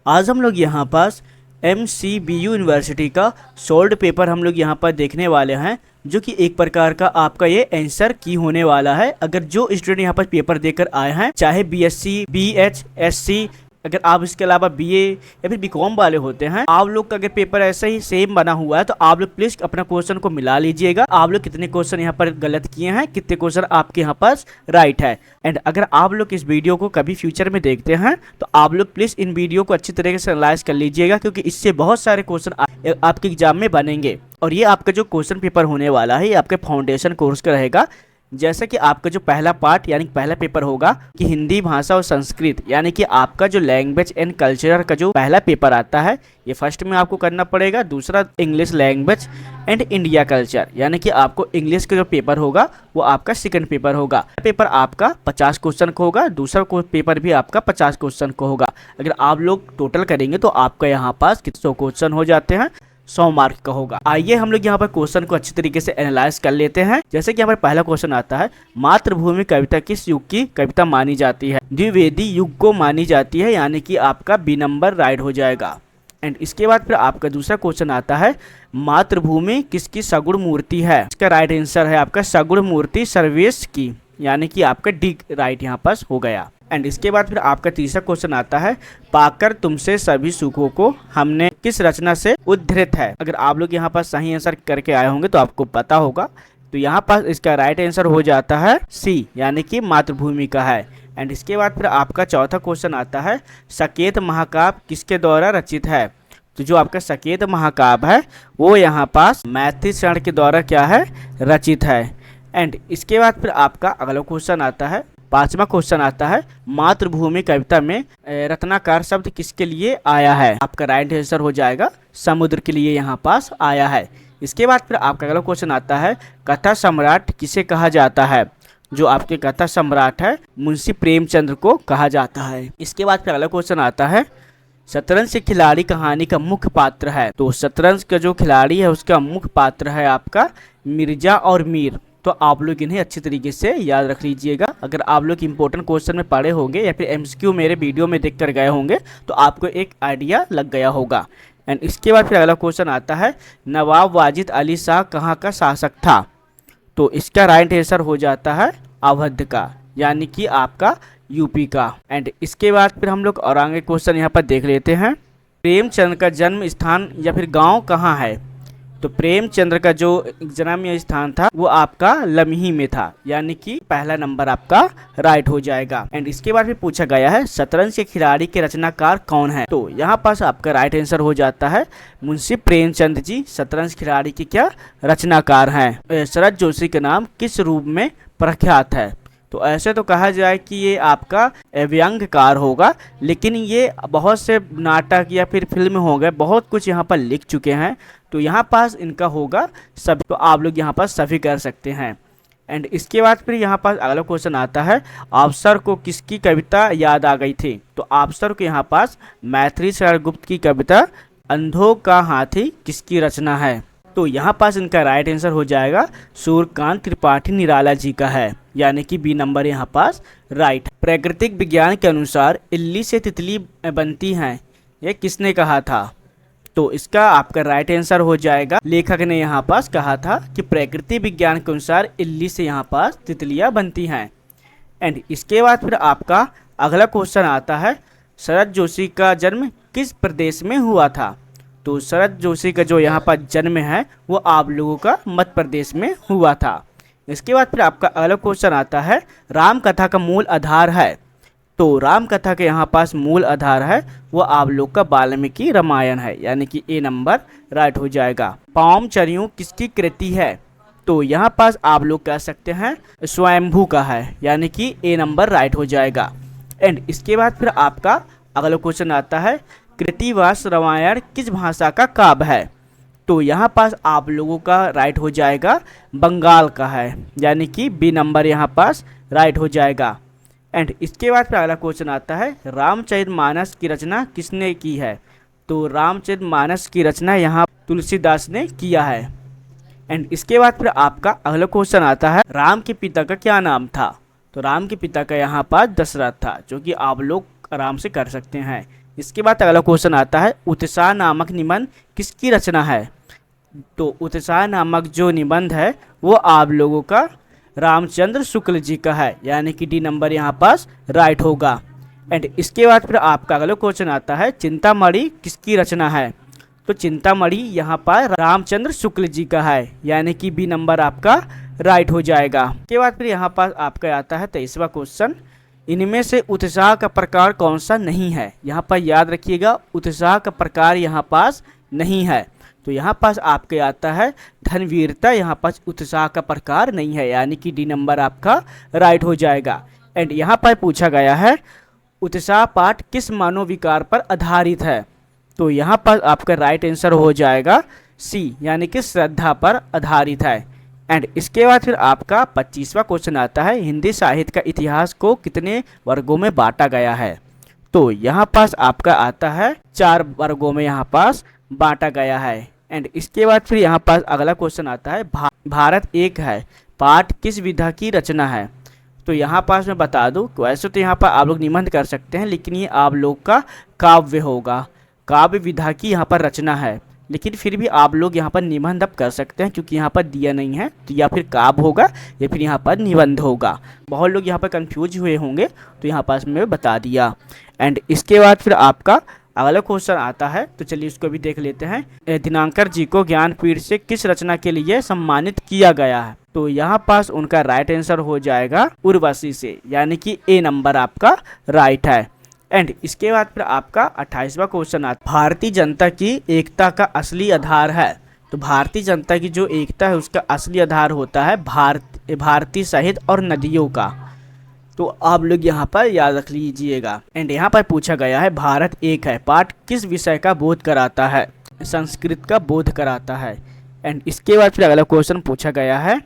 आज हम लोग यहाँ पास MCBU यूनिवर्सिटी का सोल्ड पेपर हम लोग यहाँ पर देखने वाले हैं, जो कि एक प्रकार का आपका ये आंसर की होने वाला है। अगर जो स्टूडेंट यहाँ पर पेपर देकर आए हैं, चाहे BSc, BH, SC, अगर आप इसके अलावा BA या फिर BCom वाले होते हैं, आप लोग का अगर पेपर ऐसा ही सेम बना हुआ है तो आप लोग प्लीज अपना क्वेश्चन को मिला लीजिएगा। आप लोग कितने क्वेश्चन यहाँ पर गलत किए हैं, कितने क्वेश्चन आपके यहाँ पास राइट है। एंड अगर आप लोग इस वीडियो को कभी फ्यूचर में देखते हैं तो आप लोग प्लीज इन वीडियो को अच्छी तरीके से एनालाइज कर लीजिएगा, क्योंकि इससे बहुत सारे क्वेश्चन आपके एग्जाम में बनेंगे। और ये आपका जो क्वेश्चन पेपर होने वाला है, ये आपके फाउंडेशन कोर्स का रहेगा। जैसे कि आपका जो पहला पार्ट यानी पहला पेपर होगा कि हिंदी भाषा और संस्कृत, यानी कि आपका जो लैंग्वेज एंड कल्चर का जो पहला पेपर आता है, ये फर्स्ट में आपको करना पड़ेगा। दूसरा English language and India culture, यानी कि आपको इंग्लिश का जो पेपर होगा वो आपका सेकंड पेपर होगा। पेपर आपका 50 क्वेश्चन का होगा, दूसरा पेपर भी आपका 50 क्वेश्चन का होगा। अगर आप लोग टोटल करेंगे तो आपका यहाँ पास 100 क्वेश्चन हो जाते हैं, 100 मार्क का होगा। आइए हम लोग यहाँ पर क्वेश्चन को अच्छी तरीके से एनालाइज कर लेते हैं। जैसे कि यहाँ पर पहला क्वेश्चन आता है, मातृभूमि कविता किस युग की कविता मानी जाती है? द्विवेदी युग को मानी जाती है, यानी कि आपका बी नंबर राइट हो जाएगा। एंड इसके बाद फिर आपका दूसरा क्वेश्चन आता है, मातृभूमि किसकी सगुण मूर्ति है? इसका राइट आंसर है आपका सगुण मूर्ति सर्वेश की, यानी कि आपका डी राइट यहाँ पास हो गया। एंड इसके बाद फिर आपका तीसरा क्वेश्चन आता है, पाकर तुमसे सभी सुखों को हमने किस रचना से उद्धृत है? अगर आप लोग यहाँ पास सही आंसर करके आए होंगे तो आपको पता होगा, तो यहाँ पास इसका राइट आंसर हो जाता है सी, यानी कि मातृभूमि का है। एंड इसके बाद फिर आपका चौथा क्वेश्चन आता है, सकेत महाकाव्य किसके द्वारा रचित है? तो जो आपका सकेत महाकाव्य है वो यहाँ पास मैथिली शरण के द्वारा क्या है, रचित है। एंड इसके बाद फिर आपका अगला क्वेश्चन आता है, पांचवा क्वेश्चन आता है, मातृभूमि कविता में रत्नाकर शब्द किसके लिए आया है? आपका राइट आंसर हो जाएगा समुद्र के लिए यहाँ पास आया है। इसके बाद फिर आपका अगला क्वेश्चन आता है, कथा सम्राट किसे कहा जाता है? जो आपके कथा सम्राट है मुंशी प्रेमचंद्र को कहा जाता है। इसके बाद फिर अगला क्वेश्चन आता है, शतरंज के खिलाड़ी कहानी का मुख्य पात्र है? तो शतरंज का जो खिलाड़ी है उसका मुख्य पात्र है आपका मिर्जा और मीर। तो आप लोग इन्हें अच्छी तरीके से याद रख लीजिएगा। अगर आप लोग इंपॉर्टेंट क्वेश्चन में पढ़े होंगे या फिर MCQ मेरे वीडियो में देख कर गए होंगे तो आपको एक आइडिया लग गया होगा। एंड इसके बाद फिर अगला क्वेश्चन आता है, नवाब वाजिद अली शाह कहाँ का शासक था? तो इसका राइट आंसर हो जाता है अवध का, यानी कि आपका यूपी का। एंड इसके बाद फिर हम लोग और आगे क्वेश्चन यहाँ पर देख लेते हैं, प्रेमचंद का जन्म स्थान या फिर गाँव कहाँ है? तो प्रेमचंद्र का जो जन्म स्थान था वो आपका लम्ही में था, यानी कि पहला नंबर आपका राइट हो जाएगा। एंड इसके बाद भी पूछा गया है, शतरंज के खिलाड़ी के रचनाकार कौन है? तो यहाँ पास आपका राइट आंसर हो जाता है मुंशी प्रेमचंद जी शतरंज खिलाड़ी के क्या रचनाकार हैं। शरद जोशी का नाम किस रूप में प्रख्यात है? तो ऐसे तो कहा जाए कि ये आपका व्यंग्यकार होगा, लेकिन ये बहुत से नाटक या फिर फिल्म हो गए, बहुत कुछ यहाँ पर लिख चुके हैं, तो यहाँ पास इनका होगा सभी। तो आप लोग यहाँ पास सभी कर सकते हैं। एंड इसके बाद फिर यहाँ पास अगला क्वेश्चन आता है, अफसर को किसकी कविता याद आ गई थी? तो अफसर को यहाँ पास मैथिली शरण गुप्त की कविता अंधों का हाथी किसकी रचना है? तो यहाँ पास इनका राइट आंसर हो जाएगा सूर्यकांत त्रिपाठी निराला जी का है, यानी कि बी नंबर यहाँ पास राइट। प्राकृतिक विज्ञान के अनुसार इल्ली से तितली बनती हैं, ये किसने कहा था? तो इसका आपका राइट आंसर हो जाएगा, लेखक ने यहाँ पास कहा था कि प्राकृतिक विज्ञान के अनुसार इल्ली से यहाँ पास तितलियाँ बनती हैं। एंड इसके बाद फिर आपका अगला क्वेश्चन आता है, शरद जोशी का जन्म किस प्रदेश में हुआ था? तो शरद जोशी का जो यहाँ पर जन्म है वो आप लोगों का मध्य प्रदेश में हुआ था। इसके बाद फिर आपका अगला क्वेश्चन आता है, राम कथा का मूल आधार है? तो राम कथा के यहाँ पास मूल आधार है वो आप लोग का वाल्मीकि रामायण है, यानी कि ए नंबर राइट हो जाएगा। पामचरियों किसकी कृति है? तो यहाँ पास आप लोग कह सकते हैं स्वयंभू का है, यानी कि ए नंबर राइट हो जाएगा। एंड इसके बाद फिर आपका अगला क्वेश्चन आता है, कृतिवास रामायण किस भाषा का काव्य है? तो यहाँ पास आप लोगों का राइट हो जाएगा बंगाल का है, यानी कि बी नंबर यहाँ पास राइट हो जाएगा। एंड इसके बाद फिर अगला क्वेश्चन आता है, रामचरितमानस की रचना किसने की है? तो रामचरितमानस की रचना यहाँ तुलसीदास ने किया है। एंड इसके बाद फिर आपका अगला क्वेश्चन आता है, राम के पिता का क्या नाम था? तो राम के पिता का यहाँ पास दशरथ था, जो कि आप लोग आराम से कर सकते हैं। इसके बाद अगला क्वेश्चन आता है, उत्साह नामक निबंध किसकी रचना है? तो उत्साह नामक जो निबंध है वो आप लोगों का रामचंद्र शुक्ल जी का है, यानी कि डी नंबर यहाँ पास राइट होगा। एंड इसके बाद फिर आपका अगला क्वेश्चन आता है, चिंतामणि किसकी रचना है? तो चिंतामणि यहाँ पर रामचंद्र शुक्ल जी का है, यानी कि बी नंबर आपका राइट हो जाएगा। इसके बाद फिर यहाँ पास आपका आता है 23वां क्वेश्चन, इनमें से उत्साह का प्रकार कौन सा नहीं है? यहाँ पर याद रखिएगा, उत्साह का प्रकार यहाँ पास नहीं है। तो यहाँ पास आपके आता है धनवीरता, यहाँ पास उत्साह का प्रकार नहीं है, यानी कि डी नंबर आपका राइट हो जाएगा। एंड यहाँ पर पूछा गया है, उत्साह पाठ किस मनोविकार पर आधारित है? तो यहाँ पर आपका राइट आंसर हो जाएगा सी, यानी कि श्रद्धा पर आधारित है। एंड इसके बाद फिर आपका 25वां क्वेश्चन आता है, हिंदी साहित्य का इतिहास को कितने वर्गों में बांटा गया है? तो यहाँ पास आपका आता है 4 वर्गों में यहाँ पास बांटा गया है। एंड इसके बाद फिर यहाँ पास अगला क्वेश्चन आता है, भारत एक है पाठ किस विधा की रचना है? तो यहाँ पास मैं बता दूं, वैसे तो यहाँ पर आप लोग निबंध कर सकते हैं, लेकिन ये आप लोग का काव्य होगा, काव्य विधा की यहाँ पर रचना है। लेकिन फिर भी आप लोग यहाँ पर निबंध अब कर सकते हैं, क्योंकि यहाँ पर दिया नहीं है, तो या फिर काव्य होगा या फिर यहाँ पर निबंध होगा। बहुत लोग यहाँ पर कंफ्यूज हुए होंगे, तो यहाँ पास मैं बता दिया। एंड इसके बाद फिर आपका अगला क्वेश्चन आता है, तो चलिए इसको भी देख लेते हैं। दिनांकर जी को ज्ञानपीठ से किस रचना के लिए सम्मानित किया गया है? तो यहाँ पास उनका राइट आंसर हो जाएगा उर्वशी से, यानी कि ए नंबर आपका राइट है। एंड इसके बाद फिर आपका 28वां क्वेश्चन आता है, भारतीय जनता की एकता का असली आधार है? तो भारतीय जनता की जो एकता है उसका असली आधार होता है भारतीय साहित्य और नदियों का। तो आप लोग यहाँ पर याद रख लीजिएगा। एंड यहाँ पर पूछा गया है, भारत एक है पाठ किस विषय का बोध कराता है? संस्कृत का बोध कराता है। एंड इसके बाद फिर अगला क्वेश्चन पूछा गया है,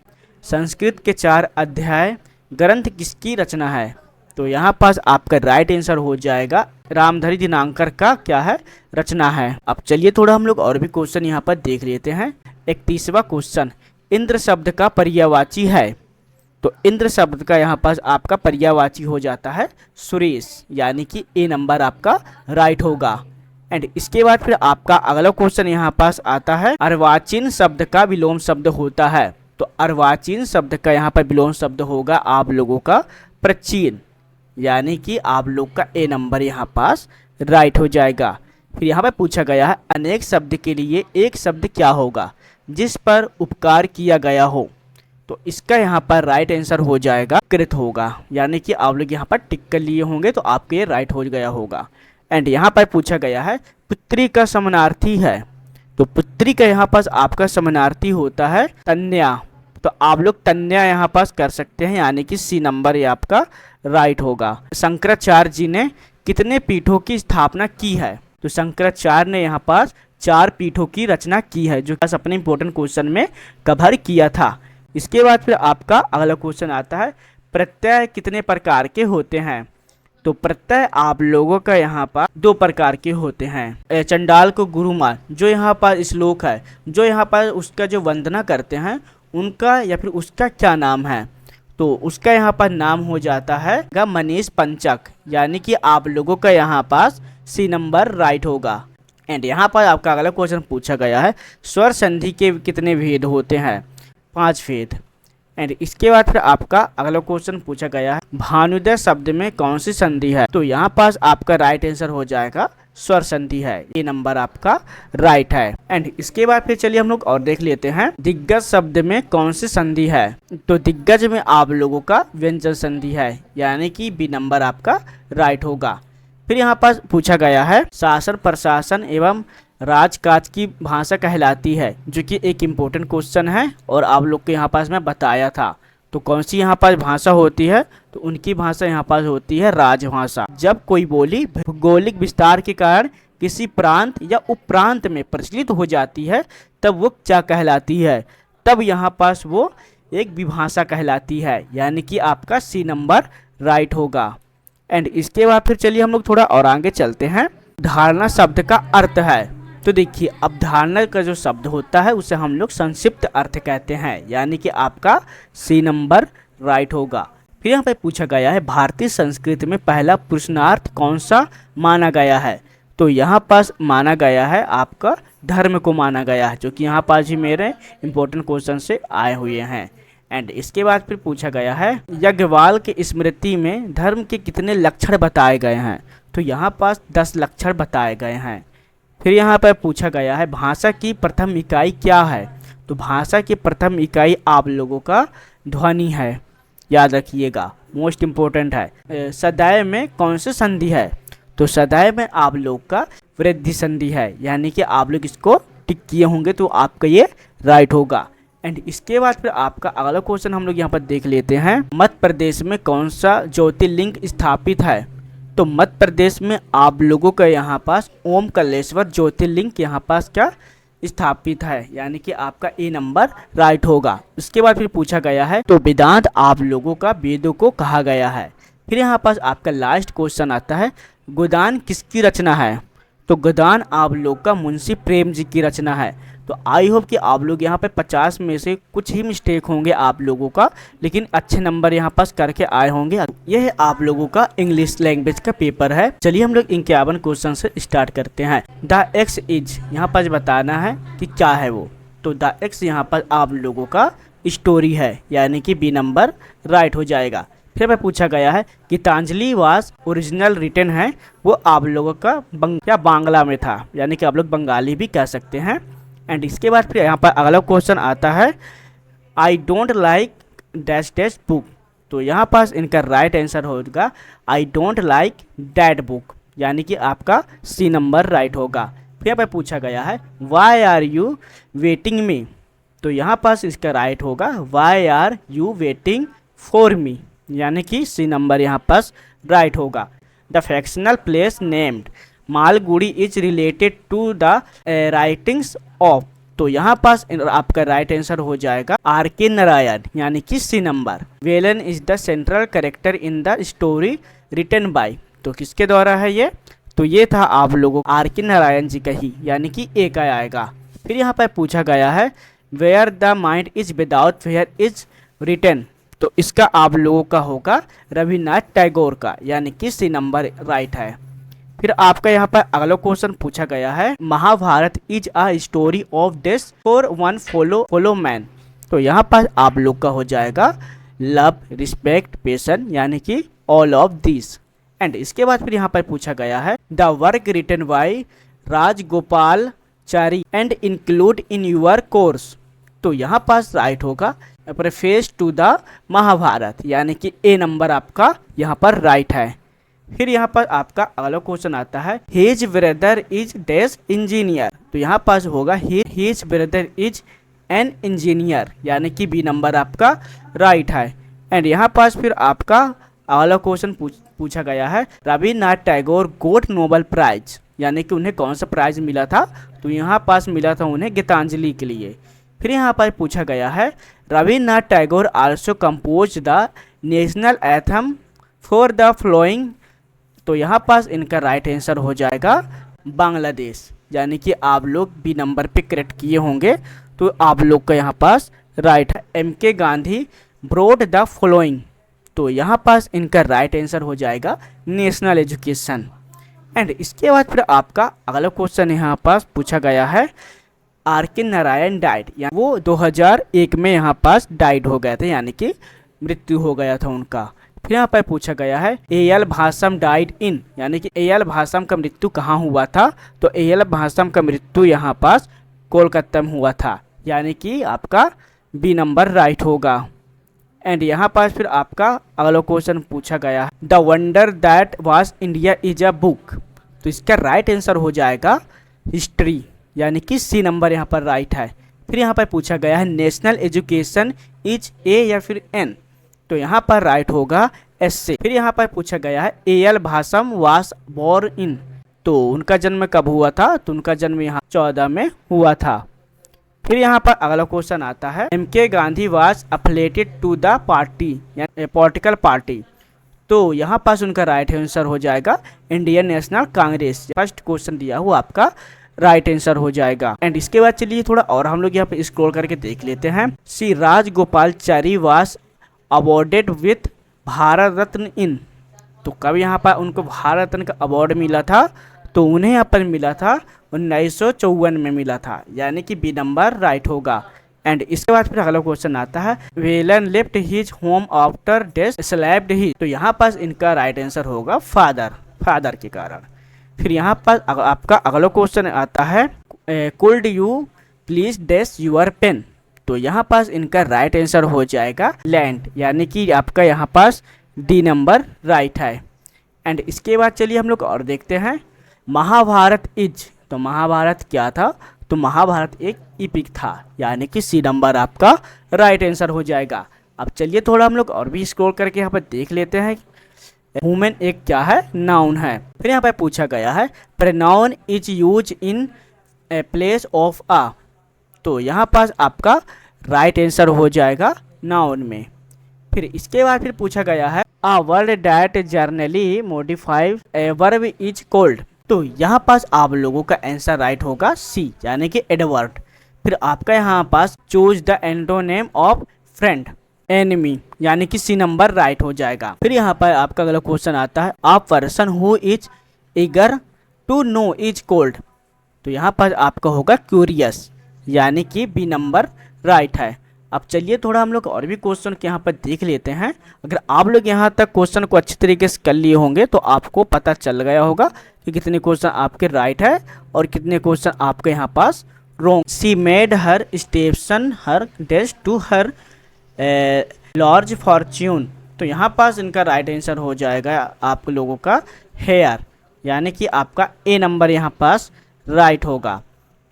संस्कृत के 4 अध्याय ग्रंथ किसकी रचना है? तो यहाँ पास आपका राइट आंसर हो जाएगा रामधारी दिनांकर का क्या है, रचना है। अब चलिए थोड़ा हम लोग और भी क्वेश्चन यहाँ पर देख लेते हैं। 31वां क्वेश्चन, इंद्र शब्द का पर्यायवाची है? तो इंद्र शब्द का यहाँ पास आपका पर्यायवाची हो जाता है सुरेश, यानी कि ए नंबर आपका राइट होगा। एंड इसके बाद फिर आपका अगला क्वेश्चन यहाँ पास आता है, अर्वाचीन शब्द का विलोम शब्द होता है? तो अर्वाचीन शब्द का यहाँ पर विलोम शब्द होगा आप लोगों का प्राचीन, यानी कि आप लोग का ए नंबर यहाँ पास राइट हो जाएगा। फिर यहाँ पर पूछा गया है, अनेक शब्द के लिए एक शब्द क्या होगा जिस पर उपकार किया गया हो? तो इसका यहाँ पर राइट आंसर हो जाएगा कृत होगा, यानी कि आप लोग यहाँ पर टिक कर लिए होंगे तो आपके ये राइट हो गया होगा। एंड यहाँ पर पूछा गया है, पुत्री का समानार्थी है? तो पुत्री का यहाँ पास आपका समानार्थी होता है तन्या, तो आप लोग तन्या यहाँ पास कर सकते हैं, यानी कि सी नंबर ये आपका राइट होगा। शंकराचार्य जी ने कितने पीठों की स्थापना की है? तो शंकराचार्य ने यहाँ पास 4 पीठों की रचना की है, जो अपने इंपॉर्टेंट क्वेश्चन में कवर किया था। इसके बाद फिर आपका अगला क्वेश्चन आता है, प्रत्यय कितने प्रकार के होते हैं? तो प्रत्यय आप लोगों का यहाँ पर 2 प्रकार के होते हैं। चंडाल को गुरु मान, जो यहाँ पर श्लोक है, जो यहाँ पर उसका जो वंदना करते हैं उनका या फिर उसका क्या नाम है? तो उसका यहाँ पर नाम हो जाता है मनीष पंचक, यानी कि आप लोगों का यहाँ पास सी नंबर राइट होगा। एंड यहाँ पर आपका अगला क्वेश्चन पूछा गया है, स्वर संधि के कितने भेद होते हैं? 5 भेद। एंड इसके बाद फिर आपका अगला क्वेश्चन पूछा गया है, भानुदय शब्द में कौन सी संधि है? तो यहाँ पास आपका राइट आंसर हो जाएगा स्वर संधि है, ये नंबर आपका राइट है। एंड इसके बाद फिर चलिए हम लोग और देख लेते हैं, दिग्गज शब्द में कौन सी संधि है? तो दिग्गज में आप लोगों का व्यंजन संधि है, यानी कि बी नंबर आपका राइट होगा। फिर यहाँ पास पूछा गया है, शासन प्रशासन एवं राजकाज की भाषा कहलाती है, जो कि एक इम्पोर्टेंट क्वेश्चन है और आप लोग के यहाँ पास मैं बताया था। तो कौन सी यहाँ पास भाषा होती है? तो उनकी भाषा यहाँ पास होती है राजभाषा। जब कोई बोली भौगोलिक विस्तार के कारण किसी प्रांत या उपप्रांत में प्रचलित हो जाती है तब वो क्या कहलाती है? तब यहाँ पास वो एक विभाषा कहलाती है, यानी कि आपका सी नंबर राइट होगा। एंड इसके बाद फिर चलिए हम लोग थोड़ा और आगे चलते हैं। धारणा शब्द का अर्थ है, तो देखिए अब धारणा का जो शब्द होता है उसे हम लोग संक्षिप्त अर्थ कहते हैं, यानी कि आपका सी नंबर राइट होगा। फिर यहाँ पे पूछा गया है, भारतीय संस्कृति में पहला पुरुषार्थ कौन सा माना गया है? तो यहाँ पास माना गया है आपका धर्म को माना गया है, जो कि यहाँ पास ही मेरे इंपॉर्टेंट क्वेश्चन से आए हुए हैं। एंड इसके बाद फिर पूछा गया है याज्ञवल्क्य की स्मृति में धर्म के कितने लक्षण बताए गए हैं। तो यहाँ पास 10 लक्षण बताए गए हैं। फिर यहाँ पर पूछा गया है भाषा की प्रथम इकाई क्या है। तो भाषा की प्रथम इकाई आप लोगों का ध्वनि है, याद रखिएगा, मोस्ट इम्पोर्टेंट है। सदैव में कौन सी संधि है। तो सदैव में आप लोग का वृद्धि संधि है, यानी कि आप लोग इसको टिक किए होंगे तो आपका ये राइट होगा। एंड इसके बाद फिर आपका अगला क्वेश्चन हम लोग यहाँ पर देख लेते हैं, मध्य प्रदेश में कौन सा ज्योतिर्लिंग स्थापित है। तो मध्य प्रदेश में आप लोगों का यहाँ पास ओमकारेश्वर ज्योतिर्लिंग यहाँ पास क्या स्थापित है, यानी कि आपका ए नंबर राइट होगा। उसके बाद फिर पूछा गया है तो वेदांत आप लोगों का वेदों को कहा गया है। फिर यहाँ पास आपका लास्ट क्वेश्चन आता है गोदान किसकी रचना है। तो गोदान आप लोग का मुंशी प्रेम जी की रचना है। तो आई होप कि आप लोग यहाँ पे 50 में से कुछ ही मिस्टेक होंगे आप लोगों का, लेकिन अच्छे नंबर यहाँ पास करके आए होंगे। यह है आप लोगों का इंग्लिश लैंग्वेज का पेपर है। चलिए हम लोग 51 क्वेश्चन से स्टार्ट करते हैं। द एक्स इज यहाँ पास बताना है कि क्या है वो। तो द एक्स यहाँ पर आप लोगों का स्टोरी है, यानी कि बी नंबर राइट हो जाएगा। फिर मैं पूछा गया है गीतांजलि वास ओरिजिनल रिटन है, वो आप लोगों का बांग्ला में था, यानी कि आप लोग बंगाली भी कह सकते हैं। एंड इसके बाद फिर यहाँ पर अगला क्वेश्चन आता है I don't like dash dash book. तो यहाँ पास इनका राइट आंसर होगा I don't like that book, यानी कि आपका सी नंबर राइट होगा। फिर यहाँ पर पूछा गया है why are you waiting me. तो यहाँ पास इसका राइट होगा why are you waiting for me, यानी कि सी नंबर यहाँ पास राइट होगा। The fictional place named Malgudi is related to the writings of. तो यहाँ पास आपका राइट आंसर हो जाएगा आर के नारायण, यानी कि C number. Velan is the central character in the story written by. तो किसके द्वारा है ये। तो ये था आप लोगों आर के नारायण जी का ही, यानी कि ए का आएगा। फिर यहाँ पर पूछा गया है where the mind is without where is written. तो इसका आप लोगों का होगा रविन्द्रनाथ टैगोर का, यानी कि सी नंबर राइट है। फिर आपका यहाँ पर अगला क्वेश्चन पूछा गया है Mahabharata is a story of death for one fellow man. तो यहाँ पर आप लोग का हो जाएगा लव रिस्पेक्ट पेशन, यानी कि ऑल ऑफ दिस। एंड इसके बाद फिर यहाँ पर पूछा गया है the work written by Rajagopalachari and include in your course. तो यहाँ पास राइट होगा प्रेफेस टू द महाभारत, यानी कि ए नंबर आपका यहाँ पर राइट है। फिर यहाँ पर आपका अगला क्वेश्चन आता है his brother is dash engineer. तो यहाँ पास होगा his brother is an engineer, यानी कि बी नंबर आपका राइट है। एंड यहाँ पास फिर आपका अगला क्वेश्चन पूछा गया है रविन्द्रनाथ टैगोर गोट नोबेल प्राइज, यानी कि उन्हें कौन सा प्राइज मिला था। तो यहाँ पास मिला था उन्हें गीतांजलि के लिए। फिर यहाँ पर पूछा गया है Rabindranath Tagore also compose the national anthem for the flowing. तो यहाँ पास इनका राइट आंसर हो जाएगा बांग्लादेश, यानी कि आप लोग बी नंबर पे करेक्ट किए होंगे, तो आप लोग का यहाँ पास राइट है। M K Gandhi broad the following. तो यहाँ पास इनका राइट आंसर हो जाएगा नेशनल एजुकेशन। एंड इसके बाद फिर आपका अगला क्वेश्चन यहाँ पास पूछा गया है आर के नारायण डाइड, वो 2001 में यहाँ पास डाइड हो गए थे, यानी कि मृत्यु हो गया था उनका। फिर यहाँ पर पूछा गया है ए एल भाषम डाइड इन, यानी कि ए एल भाषम का मृत्यु कहाँ हुआ था। तो ए एल भाषम का मृत्यु यहाँ पास कोलकाता में हुआ था, यानी कि आपका बी नंबर राइट होगा। एंड यहाँ पास फिर आपका अगला क्वेश्चन पूछा गया है the wonder that was India is a book. तो इसका राइट आंसर हो जाएगा हिस्ट्री, यानी कि सी नंबर यहाँ पर राइट है। फिर यहाँ पर पूछा गया है नेशनल एजुकेशन इज ए या फिर एन। तो यहाँ पर राइट होगा एस से। फिर यहाँ पर पूछा गया है ए एल भाषम वास बोर्न इन। तो उनका जन्म कब हुआ था। तो उनका जन्म यहाँ 14 में हुआ था। फिर यहाँ पर अगला क्वेश्चन आता है M K Gandhi was affiliated to the party, यानी पॉलिटिकल पार्टी। तो यहाँ पास उनका राइट आंसर हो जाएगा Indian National Congress. First question दिया हुआ आपका राइट आंसर हो जाएगा। एंड इसके बाद चलिए थोड़ा और हम लोग यहाँ पे स्क्रॉल करके देख लेते हैं। श्री राजगोपालाचारी वास अवॉर्डेड विथ भारत रत्न इन। तो कब यहाँ पर उनको भारत रत्न का अवार्ड मिला था। तो उन्हें यहाँ पर मिला था 1954 में मिला था, यानी कि बी नंबर राइट होगा। एंड इसके बाद फिर अगला क्वेश्चन आता है Velan left his home after death slapped he, तो यहाँ पास इनका राइट आंसर होगा फादर के कारण। फिर यहाँ पर आपका अगला क्वेश्चन आता है could you please dash your pen, तो यहाँ पास इनका राइट आंसर हो जाएगा लैंड, यानी कि आपका यहाँ पास डी नंबर राइट है। एंड इसके बाद चलिए हम लोग और देखते हैं महाभारत इज, तो महाभारत क्या था, तो महाभारत एक इपिक था, यानी कि सी नंबर आपका राइट आंसर हो जाएगा। अब चलिए थोड़ा हम लोग और भी स्क्रॉल करके यहाँ पर देख लेते हैं वुमेन एक क्या है, नाउन है। फिर यहाँ पर पूछा गया है pronoun is use in a place of a, तो यहाँ पास आपका राइट आंसर हो जाएगा नाउन में। फिर इसके बाद फिर पूछा गया है a word that generally modified a verb is called, तो यहाँ पास आप लोगों का आंसर राइट होगा सी, यानी कि एडवर्ड। फिर आपका यहाँ पास choose the antonym of friend enemy, यानी कि सी नंबर राइट हो जाएगा। फिर यहाँ पर आपका अगला क्वेश्चन आता है a person who is eager to know is called, तो यहाँ पर आपका होगा क्यूरियस, यानी कि बी नंबर राइट है। अब चलिए थोड़ा हम लोग और भी क्वेश्चन के यहाँ पर देख लेते हैं। अगर आप लोग यहाँ तक क्वेश्चन को अच्छी तरीके से कर लिए होंगे तो आपको पता चल गया होगा कि कितने क्वेश्चन आपके राइट है और कितने क्वेश्चन आपके यहाँ पास wrong. She made her station her dash to her large fortune, तो यहाँ पास इनका राइट आंसर हो जाएगा आप लोगों का हेयर, यानी कि आपका ए नंबर यहाँ पास राइट होगा।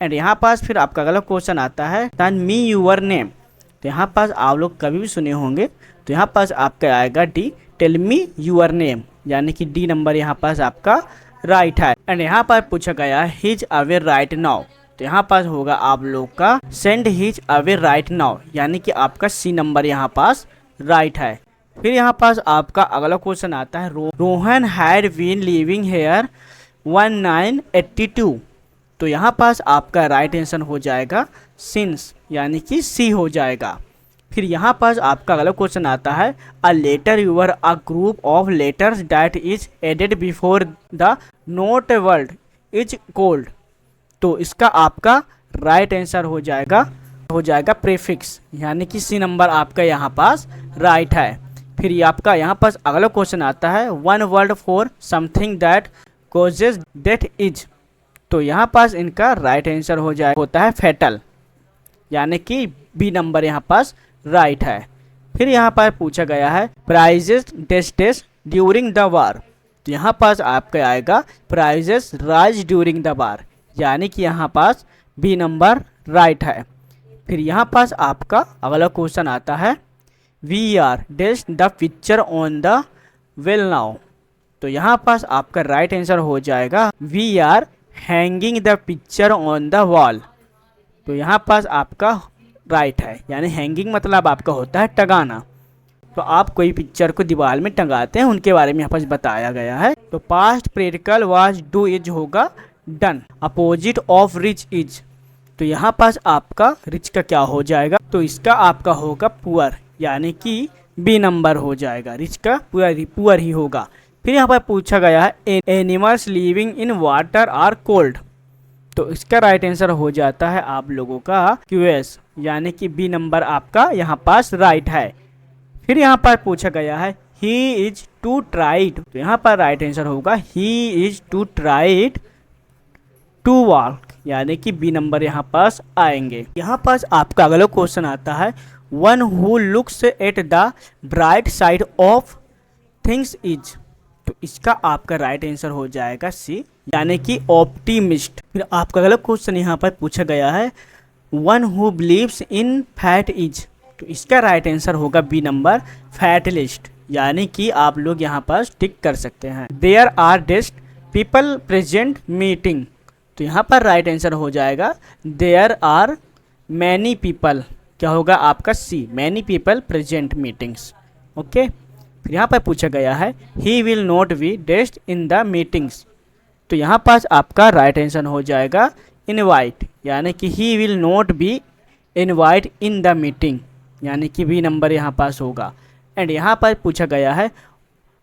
एंड यहाँ पास फिर आपका अगला क्वेश्चन आता है टर्न मी यूर नेम, तो यहाँ पास आप लोग कभी भी सुने होंगे, तो यहाँ पास आपका आएगा D tell me your name, यानी कि डी नंबर यहाँ पास आपका राइट है। एंड यहाँ पर पूछा गया हिज अवे राइट नाउ, तो यहाँ पास होगा आप लोग का send his away right now, यानी कि आपका सी नंबर यहाँ पास राइट है। फिर यहाँ पास आपका अगला क्वेश्चन आता है Rohan had been living here 1982, तो यहाँ पास आपका राइट आंसर हो जाएगा सिंस, यानी कि सी हो जाएगा। फिर यहाँ पास आपका अगला क्वेश्चन आता है a letter or a group of letters that is added before the root word is called, तो इसका आपका राइट आंसर हो जाएगा प्रीफिक्स, यानी कि सी नंबर आपका यहाँ पास राइट है। फिर ये आपका यहाँ पास अगला क्वेश्चन आता है one word for something that causes death is, तो यहाँ पास इनका राइट आंसर होता है फैटल, यानी कि बी नंबर यहाँ पास राइट है। फिर यहाँ पर पूछा गया है प्राइजेस डेस्टेस ड्यूरिंग द वार, तो यहाँ पास आपका आएगा prices rise during the war, यानी कि यहाँ पास बी नंबर राइट है। फिर यहाँ पास आपका अगला क्वेश्चन आता है we are dash the picture on the well now, तो यहाँ पास आपका राइट आंसर हो जाएगा we are hanging the picture on the wall, तो यहाँ पास आपका राइट है, यानी हैंगिंग मतलब आपका होता है टंगाना, तो आप कोई पिक्चर को दीवार में टंगाते हैं उनके बारे में यहाँ पास बताया गया है। तो पास्ट प्रेडिकल वाज डू इज होगा done, opposite of rich is, तो यहाँ पास आपका रिच का क्या हो जाएगा, तो इसका आपका होगा पुअर, यानी कि बी नंबर हो जाएगा, रिच का पुअर ही होगा। फिर यहाँ पर पूछा गया है animals living in water are called, तो इसका राइट आंसर हो जाता है आप लोगों का क्यूएस, यानी कि बी नंबर आपका यहाँ पास राइट है। फिर यहाँ पर पूछा गया है ही इज टू ट्राइड, तो यहाँ पर राइट आंसर होगा he is too tired to walk, यानी कि बी नंबर यहाँ पास आएंगे। यहाँ पास आपका अगला क्वेश्चन आता है one who looks at the bright side of things is, तो इसका आपका राइट आंसर हो जाएगा सी, यानी कि ऑप्टिमिस्ट। फिर आपका अगला क्वेश्चन यहाँ पर पूछा गया है one who believes in fat is, तो इसका राइट आंसर होगा बी नंबर फैटलिस्ट, यानी कि आप लोग यहाँ पर टिक कर सकते हैं। There are dash people present meeting, तो यहाँ पर राइट आंसर हो जाएगा देयर आर मैनी पीपल, क्या होगा आपका C, many people present meetings. Okay, फिर यहाँ पर पूछा गया है he will not be dash in the meetings, तो यहाँ पास आपका राइट आंसर हो जाएगा इनवाइट, यानी कि ही will not B invite in the meeting, यानी कि बी नंबर यहाँ पास होगा। एंड यहाँ पर पूछा गया है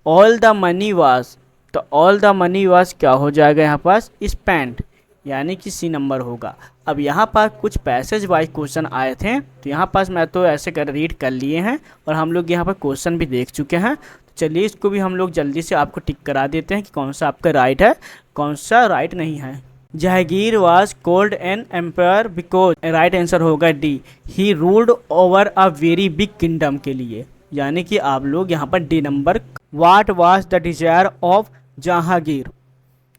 ऑल द मनी वाज तो ऑल द मनी वाज क्या हो जाएगा यहाँ पास, स्पेंट, यानी कि सी नंबर होगा। अब यहाँ पास कुछ पैसेज वाइज क्वेश्चन आए थे, तो यहाँ पास मैं तो ऐसे कर रीड कर लिए हैं और हम लोग यहाँ पर क्वेश्चन भी देख चुके हैं। तो चलिए इसको भी हम लोग जल्दी से आपको टिक करा देते हैं कि कौन सा आपका राइट है, कौन सा राइट नहीं है। Jahangir was called an empire because, right answer होगा D, he ruled over a very big kingdom के लिए, यानी कि आप लोग यहाँ पर D number, what was the desire of Jahangir,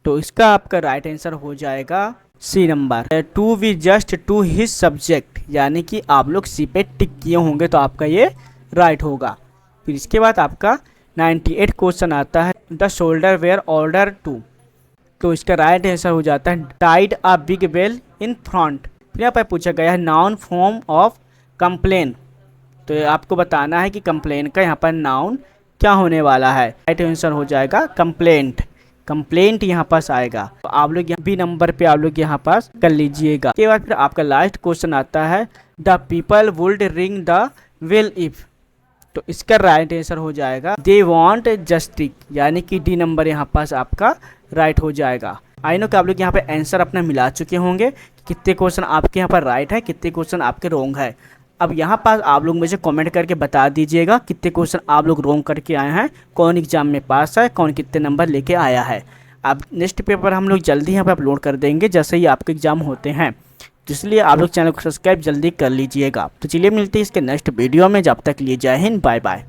तो इसका आपका राइट आंसर हो जाएगा C number, to be just to his subject, यानी कि आप लोग सी पे टिक किए होंगे तो आपका ये राइट होगा। फिर इसके बाद आपका 98 क्वेश्चन आता है, the soldier were order to, तो इसका राइट आंसर हो जाता है tied a big bell in front. फिर यहाँ पर पूछा गया है नाउन फॉर्म ऑफ कंप्लेन, तो आपको बताना है कि कंप्लेन का यहाँ पर नाउन क्या होने वाला है। राइट आंसर हो जाएगा कंप्लेंट, कंप्लेंट यहाँ पास आएगा। तो आप लोग यहाँ बी नंबर पे आप लोग यहाँ पास कर लीजिएगा। उसके बाद फिर आपका लास्ट क्वेश्चन आता है, the people would ring the well if, तो इसका राइट आंसर हो जाएगा दे वॉन्ट जस्टिस, यानी कि डी नंबर यहाँ पास आपका राइट हो जाएगा। आई नो कि आप लोग यहाँ पे आंसर अपना मिला चुके होंगे, कितने क्वेश्चन आपके यहाँ पर राइट है, कितने क्वेश्चन आपके रॉन्ग है। अब यहाँ पास आप लोग मुझे कमेंट करके बता दीजिएगा कितने क्वेश्चन आप लोग रॉन्ग करके आए हैं, कौन एग्जाम में पास है, कौन कितने नंबर लेके आया है। अब नेक्स्ट पेपर हम लोग जल्दी यहाँ पे अपलोड कर देंगे जैसे ही आपके एग्जाम होते हैं, तो इसलिए आप लोग चैनल को सब्सक्राइब जल्दी कर लीजिएगा। तो चलिए मिलते हैं इसके नेक्स्ट वीडियो में, जब तक लिए जय हिंद, बाय बाय।